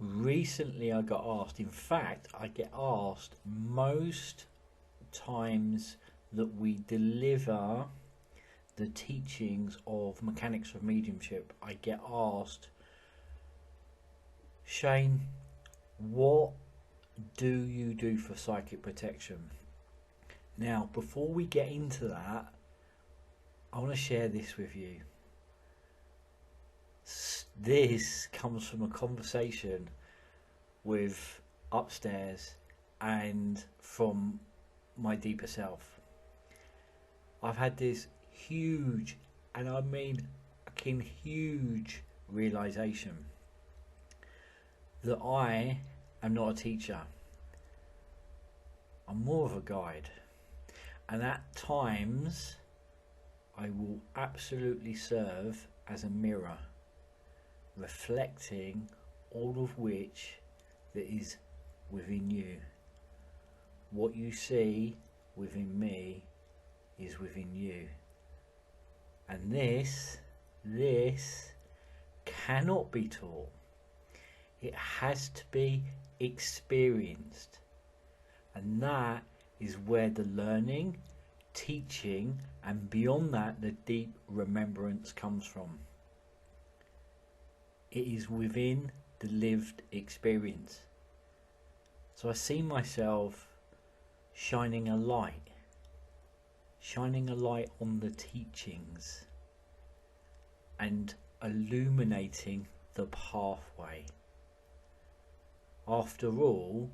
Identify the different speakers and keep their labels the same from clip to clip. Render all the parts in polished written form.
Speaker 1: recently I got asked, in fact, I get asked most times that we deliver the teachings of Mechanics of Mediumship, I get asked, Shane, what do you do for psychic protection? Now, before we get into that, I want to share this with you. This comes from a conversation with upstairs and from my deeper self. I've had this huge, and I mean fucking huge, realization that I am not a teacher. I'm more of a guide, and at times I will absolutely serve as a mirror, reflecting all of which that is within you. What you see within me is within you. And this cannot be taught. It has to be experienced. And that is where the learning, teaching, and beyond that, the deep remembrance comes from. It is within the lived experience. So I see myself shining a light on the teachings and illuminating the pathway. After all,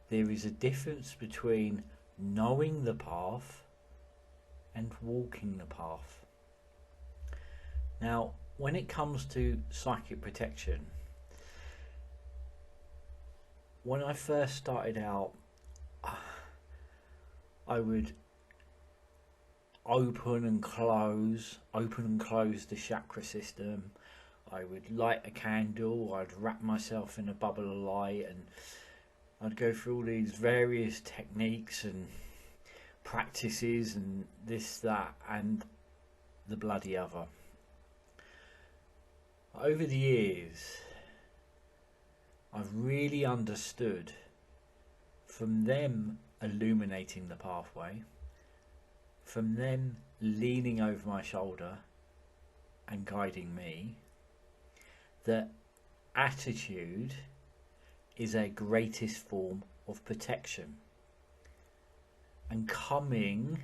Speaker 1: there is a difference between knowing the path and walking the path. Now, when it comes to psychic protection, when I first started out, I would open and close the chakra system. I would light a candle, I'd wrap myself in a bubble of light, and I'd go through all these various techniques and practices and this, that, and the bloody other. Over the years, I've really understood from them illuminating the pathway, from them leaning over my shoulder and guiding me, that attitude is a greatest form of protection, and coming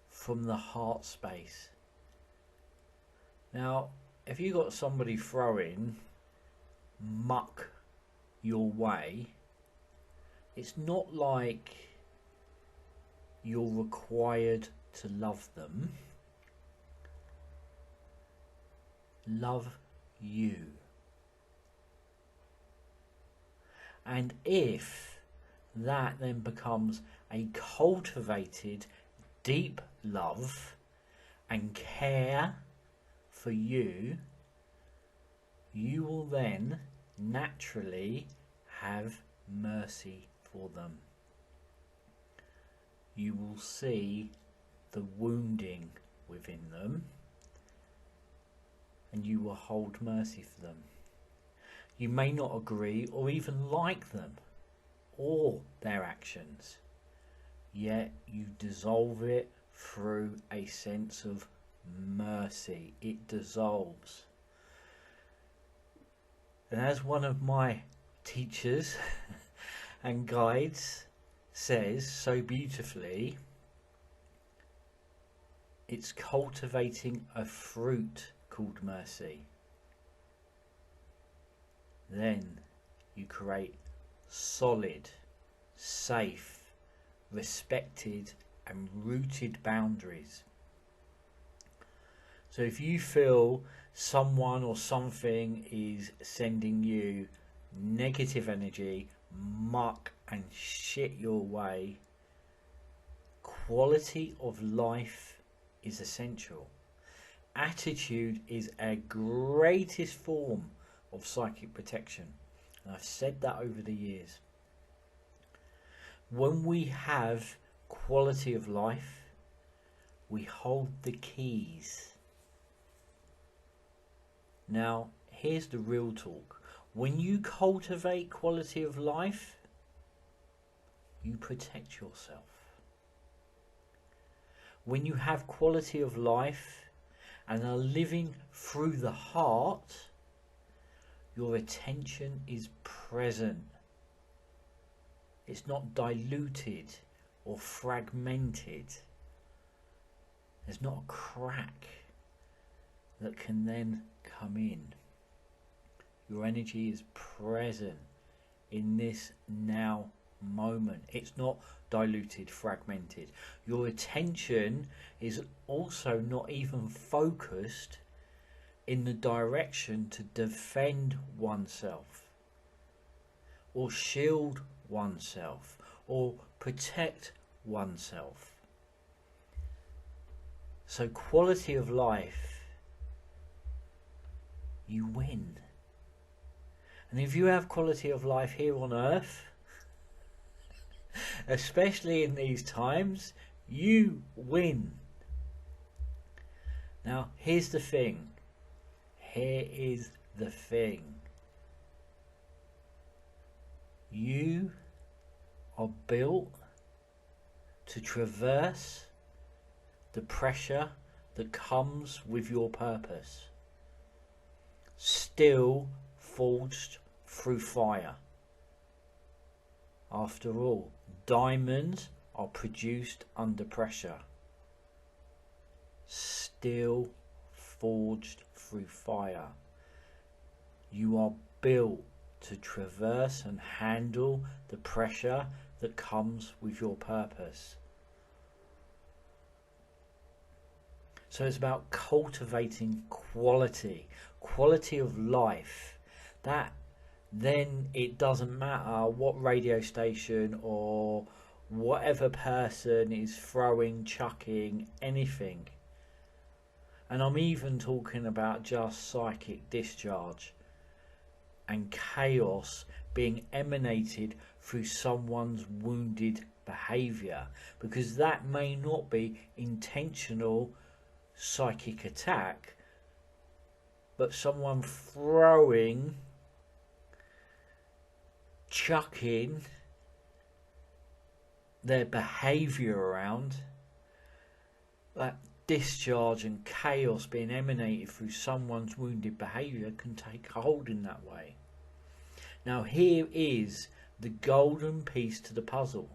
Speaker 1: from the heart space. Now, if you got somebody throwing muck your way, it's not like you're required to love them. Love you. And if that then becomes a cultivated deep love and care for you, you will then naturally have mercy for them. You will see the wounding within them, and you will hold mercy for them. You may not agree or even like them or their actions, yet you dissolve it through a sense of mercy. It dissolves. And as one of my teachers and guides says so beautifully, it's cultivating a fruit called mercy. Then you create solid, safe, respected and rooted boundaries. So if you feel someone or something is sending you negative energy, muck and shit your way, quality of life is essential. Attitude is a greatest form of psychic protection, and I've said that over the years. When we have quality of life, we hold the keys. Now, here's the real talk. When you cultivate quality of life, you protect yourself. When you have quality of life and are living through the heart, your attention is present. It's not diluted or fragmented. There's not a crack that can then come in. Your energy is present in this now moment. It's not diluted, fragmented. Your attention is also not even focused in the direction to defend oneself or shield oneself or protect oneself. So quality of life, you win. And if you have quality of life here on earth, especially in these times, you win. Now, here's the thing. Here is the thing. You are built to traverse the pressure that comes with your purpose. Still forged through fire. After all, diamonds are produced under pressure. Still forged through fire. You are built to traverse and handle the pressure that comes with your purpose. So it's about cultivating quality of life. That then it doesn't matter what radio station or whatever person is throwing, chucking, anything. And I'm even talking about just psychic discharge and chaos being emanated through someone's wounded behaviour, because that may not be intentional psychic attack, but someone throwing, chucking their behaviour around, that discharge and chaos being emanated through someone's wounded behaviour can take hold in that way. Now here is the golden piece to the puzzle.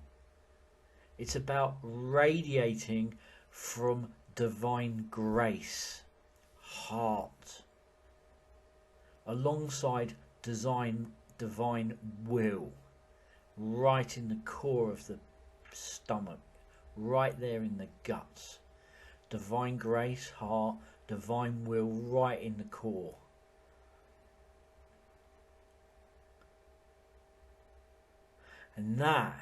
Speaker 1: It's about radiating from divine grace, heart, alongside divine will, right in the core of the stomach, right there in the guts. Divine grace, heart, divine will, right in the core. And that,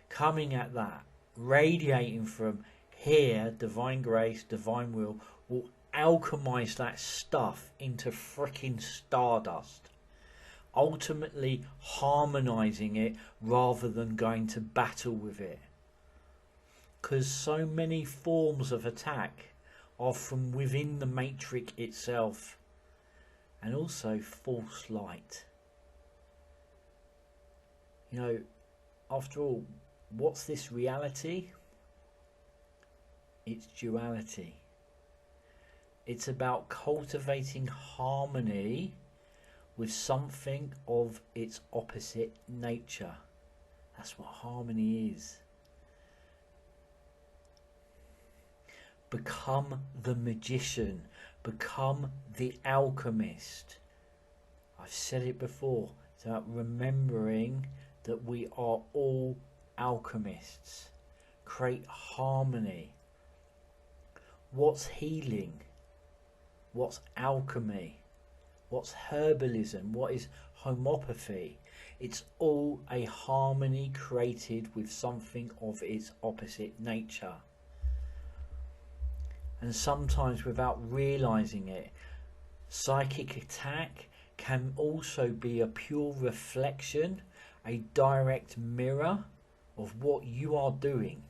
Speaker 1: coming at that, radiating from here, divine grace, divine will alchemize that stuff into freaking stardust, ultimately harmonizing it rather than going to battle with it. Because so many forms of attack are from within the matrix itself, and also false light. You know, after all, what's this reality? It's duality. It's about cultivating harmony with something of its opposite nature. That's what harmony is. Become the magician. Become the alchemist. I've said it before. It's about remembering that we are all alchemists. Create harmony. What's healing? What's alchemy? What's herbalism? What is homeopathy? It's all a harmony created with something of its opposite nature. And sometimes without realizing it, psychic attack can also be a pure reflection, a direct mirror of what you are doing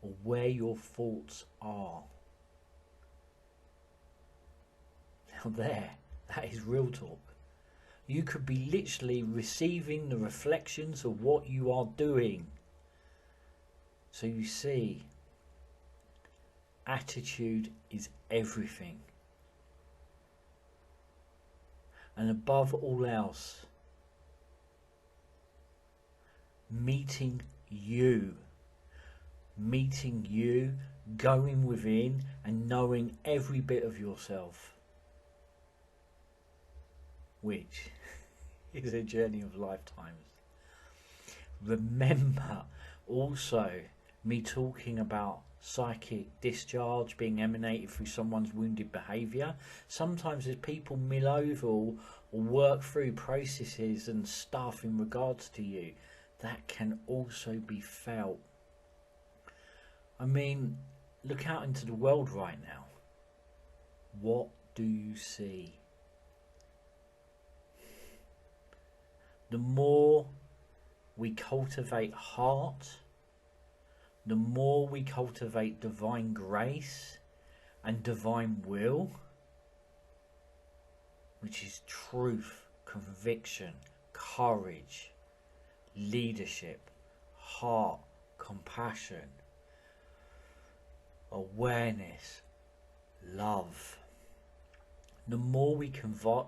Speaker 1: or where your faults are. Now that is real talk. You could be literally receiving the reflections of what you are doing. So you see, attitude is everything. And above all else, meeting you, going within and knowing every bit of yourself, which is a journey of lifetimes. Remember also me talking about psychic discharge being emanated through someone's wounded behaviour. Sometimes as people mill over or work through processes and stuff in regards to you, that can also be felt. I mean, look out into the world right now. What do you see? The more we cultivate heart, the more we cultivate divine grace and divine will, which is truth, conviction, courage, leadership, heart, compassion, awareness, love. The more we cultivate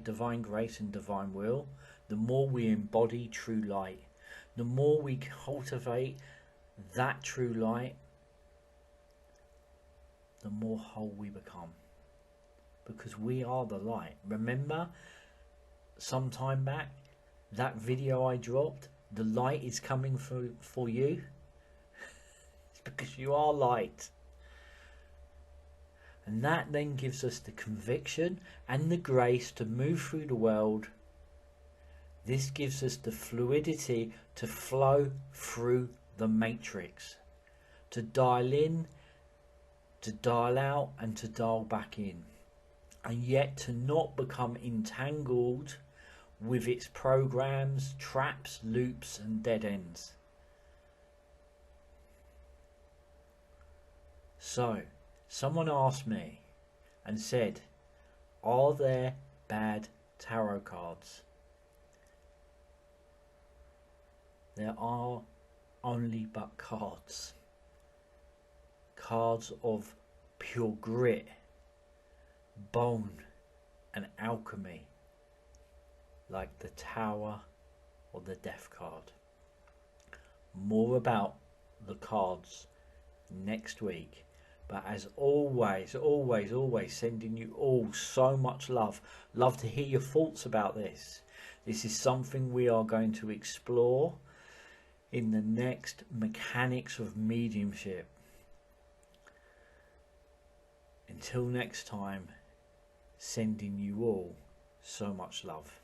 Speaker 1: divine grace and divine will, the more we embody true light. The more we cultivate that true light, the more whole we become. Because we are the light. Remember, some time back, that video I dropped, the light is coming for you. It's because you are light. And that then gives us the conviction and the grace to move through the world. This gives us the fluidity to flow through the matrix, to dial in, to dial out, and to dial back in, and yet to not become entangled with its programs, traps, loops and dead ends. So, someone asked me and said, are there bad tarot cards? There are only but cards. Cards of pure grit, bone and alchemy, like the Tower or the Death card. More about the cards next week. But as always, sending you all so much love. Love to hear your thoughts about this. This is something we are going to explore in the next Mechanics of Mediumship. Until next time, sending you all so much love.